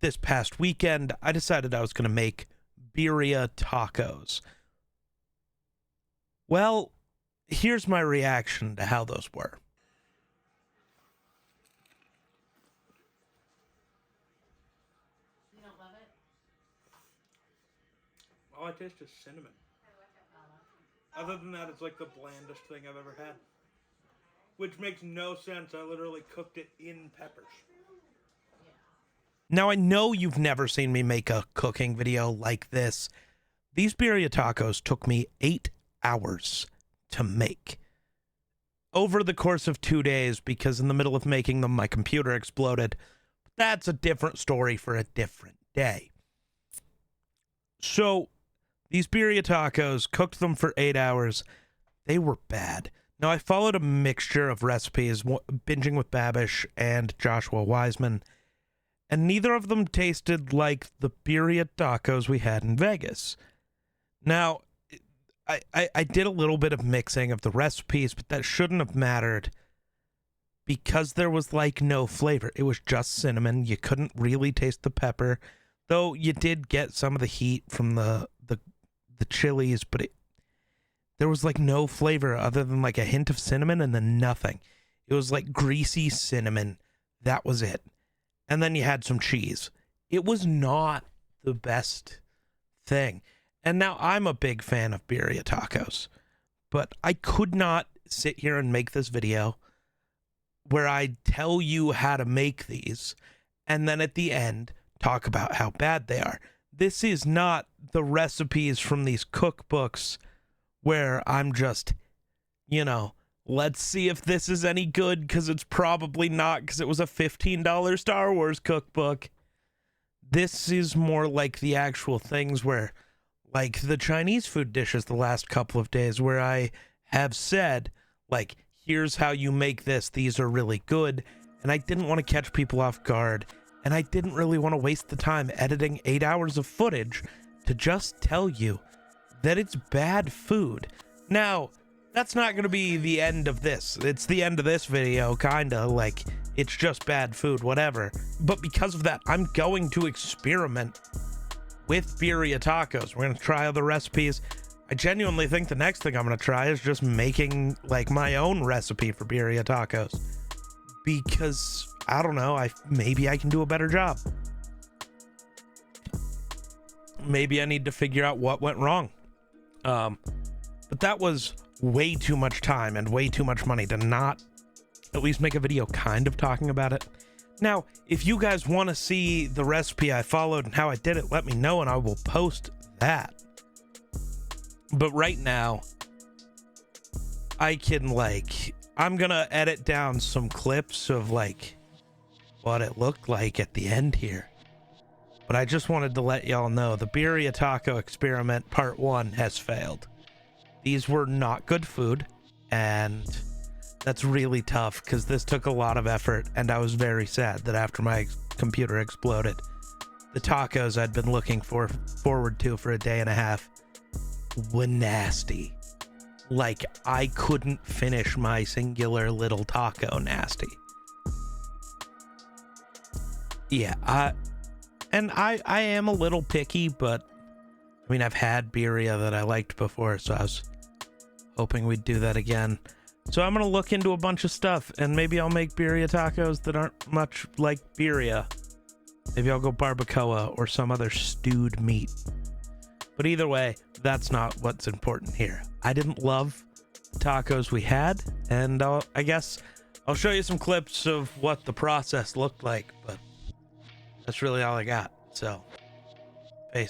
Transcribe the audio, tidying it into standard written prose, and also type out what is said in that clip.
this past weekend, I decided I was going to make birria tacos. Well, here's my reaction to how those were. You don't love it? All I taste is cinnamon. Other than that, it's like the blandest thing I've ever had. Which makes no sense. I literally cooked it in peppers. Now, I know you've never seen me make a cooking video like this. These birria tacos took me 8 hours to make. Over the course of 2 days, because in the middle of making them, my computer exploded. That's a different story for a different day. So, these birria tacos, cooked them for 8 hours. They were bad. Now, I followed a mixture of recipes, binging with Babish and Joshua Wiseman, and neither of them tasted like the birria tacos we had in Vegas. Now, I did a little bit of mixing of the recipes, but that shouldn't have mattered because there was like no flavor. It was just cinnamon. You couldn't really taste the pepper, though you did get some of the heat from the chilies, but there was like no flavor other than like a hint of cinnamon and then nothing. It was like greasy cinnamon. That was it. And then you had some cheese. It was not the best thing. And now I'm a big fan of birria tacos, but I could not sit here and make this video where I tell you how to make these and then at the end talk about how bad they are. This is not the recipes from these cookbooks where I'm just, let's see if this is any good, because it's probably not, because it was a $15 Star Wars cookbook. This is more like the actual things where, like the Chinese food dishes the last couple of days, where I have said, like, here's how you make this. These are really good. And I didn't want to catch people off guard. And I didn't really want to waste the time editing 8 hours of footage to just tell you that it's bad food. Now, that's not going to be the end of this. It's the end of this video, kind of, like, it's just bad food, whatever. But because of that, I'm going to experiment with birria tacos. We're going to try other recipes. I genuinely think the next thing I'm going to try is just making, like, my own recipe for birria tacos. Because, I don't know, maybe I can do a better job. Maybe I need to figure out what went wrong. But that was way too much time and way too much money to not at least make a video kind of talking about it. Now, if you guys want to see the recipe I followed and how I did it, let me know and I will post that. But right now, I'm gonna edit down some clips of like what it looked like at the end here. But I just wanted to let y'all know the birria taco experiment part 1 has failed. These were not good food, and that's really tough because this took a lot of effort, and I was very sad that after my computer exploded, the tacos I'd been looking forward to for a day and a half were nasty. Like, I couldn't finish my singular little taco nasty. Yeah, I am a little picky, but I mean, I've had birria that I liked before, so I was hoping we'd do that again. So I'm going to look into a bunch of stuff, and maybe I'll make birria tacos that aren't much like birria. Maybe I'll go barbacoa or some other stewed meat. But either way, that's not what's important here. I didn't love the tacos we had, and I guess I'll show you some clips of what the process looked like, but that's really all I got. So, peace.